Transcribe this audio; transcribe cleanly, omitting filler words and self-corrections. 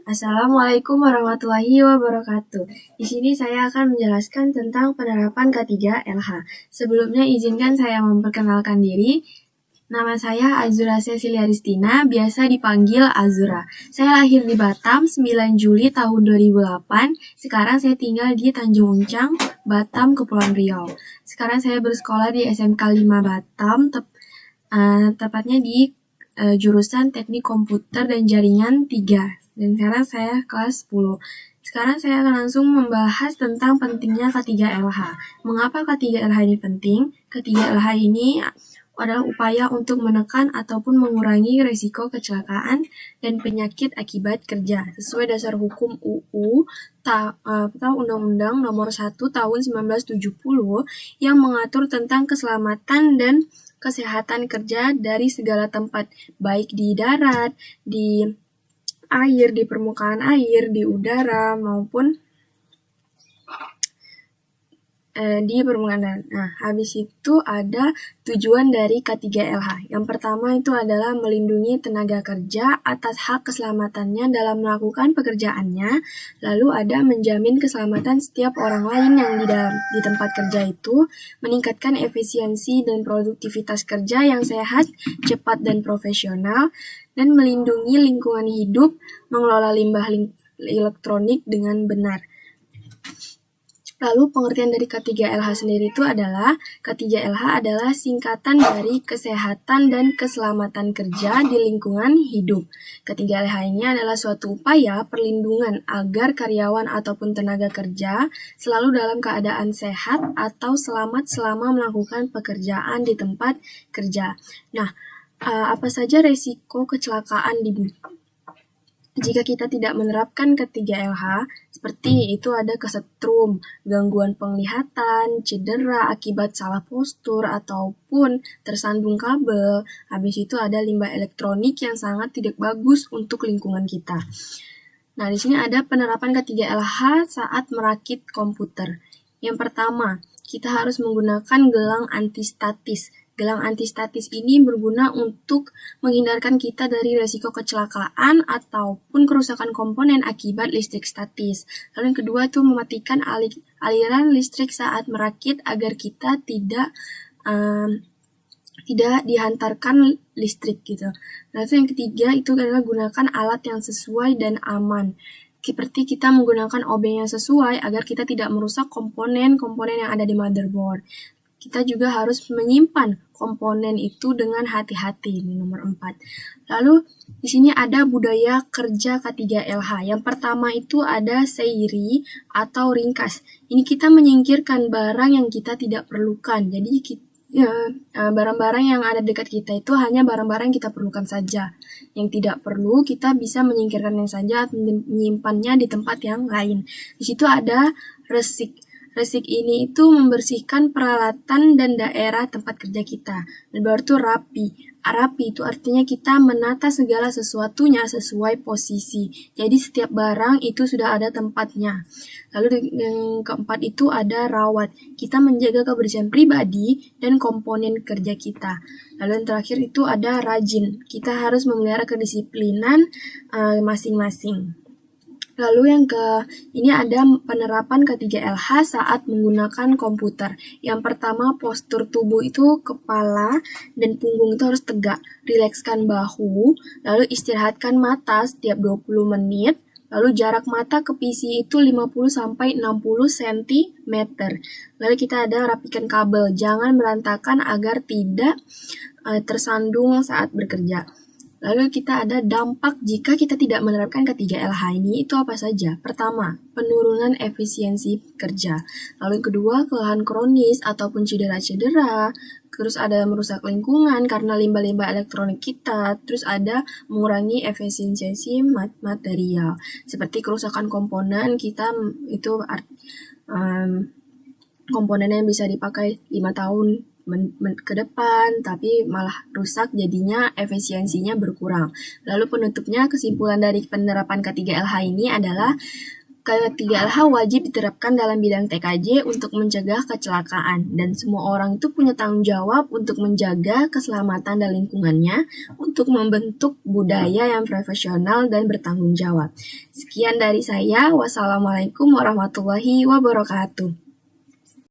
Assalamualaikum warahmatullahi wabarakatuh. Di sini saya akan menjelaskan tentang penerapan K3LH. Sebelumnya izinkan saya memperkenalkan diri. Nama saya Azura Cecilia Ristina, biasa dipanggil Azura. Saya lahir di Batam 9 Juli tahun 2008. Sekarang saya tinggal di Tanjung Uncang, Batam, Kepulauan Riau. Sekarang saya bersekolah di SMK 5 Batam, tepatnya di jurusan Teknik Komputer dan Jaringan 3. Dan sekarang saya kelas 10. Sekarang saya akan langsung membahas tentang pentingnya K3LH. Mengapa K3LH ini penting? K3LH ini adalah upaya untuk menekan ataupun mengurangi risiko kecelakaan dan penyakit akibat kerja sesuai dasar hukum UU atau Undang-Undang Nomor 1 Tahun 1970 yang mengatur tentang keselamatan dan kesehatan kerja dari segala tempat, baik di darat, di air, di permukaan air, di udara, maupun di permukaan darat. Nah, habis itu ada tujuan dari K3LH. Yang pertama itu adalah melindungi tenaga kerja atas hak keselamatannya dalam melakukan pekerjaannya. Lalu ada menjamin keselamatan setiap orang lain yang di tempat kerja itu, meningkatkan efisiensi dan produktivitas kerja yang sehat, cepat, dan profesional, dan melindungi lingkungan hidup, mengelola limbah elektronik dengan benar. Lalu pengertian dari K3LH sendiri itu adalah K3LH adalah singkatan dari kesehatan dan keselamatan kerja di lingkungan hidup. K3LH ini adalah suatu upaya perlindungan agar karyawan ataupun tenaga kerja selalu dalam keadaan sehat atau selamat selama melakukan pekerjaan di tempat kerja. Nah, apa saja resiko kecelakaan jika kita tidak menerapkan K3LH? Seperti itu ada kesetrum, gangguan penglihatan, cedera akibat salah postur ataupun tersandung kabel. Habis itu ada limbah elektronik yang sangat tidak bagus untuk lingkungan kita. Nah, di sini ada penerapan K3LH saat merakit komputer. Yang pertama, kita harus menggunakan gelang antistatis. Gelang antistatis ini berguna untuk menghindarkan kita dari risiko kecelakaan ataupun kerusakan komponen akibat listrik statis. Lalu yang kedua itu mematikan aliran listrik saat merakit agar kita tidak dihantarkan listrik gitu. Lalu yang ketiga itu adalah gunakan alat yang sesuai dan aman. Seperti kita menggunakan obeng yang sesuai agar kita tidak merusak komponen-komponen yang ada di motherboard. Kita juga harus menyimpan komponen itu dengan hati-hati, ini nomor 4. Lalu di sini ada budaya kerja K3LH. Yang pertama itu ada seiri atau ringkas. Ini kita menyingkirkan barang yang kita tidak perlukan. Jadi barang-barang yang ada dekat kita itu hanya barang-barang yang kita perlukan saja. Yang tidak perlu kita bisa menyingkirkannya saja atau menyimpannya di tempat yang lain. Di situ ada resik. Resik ini itu membersihkan peralatan dan daerah tempat kerja kita. Dan baru itu rapi. Rapi itu artinya kita menata segala sesuatunya sesuai posisi. Jadi setiap barang itu sudah ada tempatnya. Lalu yang keempat itu ada rawat. Kita menjaga kebersihan pribadi dan komponen kerja kita. Lalu yang terakhir itu ada rajin. Kita harus memelihara kedisiplinan masing-masing. Lalu ini ada penerapan K3LH saat menggunakan komputer. Yang pertama, postur tubuh itu kepala dan punggung itu harus tegak. Rilekskan bahu, lalu istirahatkan mata setiap 20 menit. Lalu jarak mata ke PC itu 50-60 cm. Lalu kita ada rapikan kabel, jangan berantakan agar tidak tersandung saat bekerja. Lalu kita ada dampak jika kita tidak menerapkan K3LH ini, itu apa saja? Pertama, penurunan efisiensi kerja. Lalu yang kedua, kelelahan kronis ataupun cedera-cedera. Terus ada merusak lingkungan karena limbah-limbah elektronik kita. Terus ada mengurangi efisiensi material. Seperti kerusakan komponen kita itu komponen yang bisa dipakai 5 tahun ke depan, tapi malah rusak, jadinya efisiensinya berkurang. Lalu penutupnya, kesimpulan dari penerapan K3LH ini adalah Ketiga hal wajib diterapkan dalam bidang TKJ untuk mencegah kecelakaan, dan semua orang itu punya tanggung jawab untuk menjaga keselamatan dan lingkungannya, untuk membentuk budaya yang profesional dan bertanggung jawab. Sekian dari saya. Wassalamualaikum warahmatullahi wabarakatuh.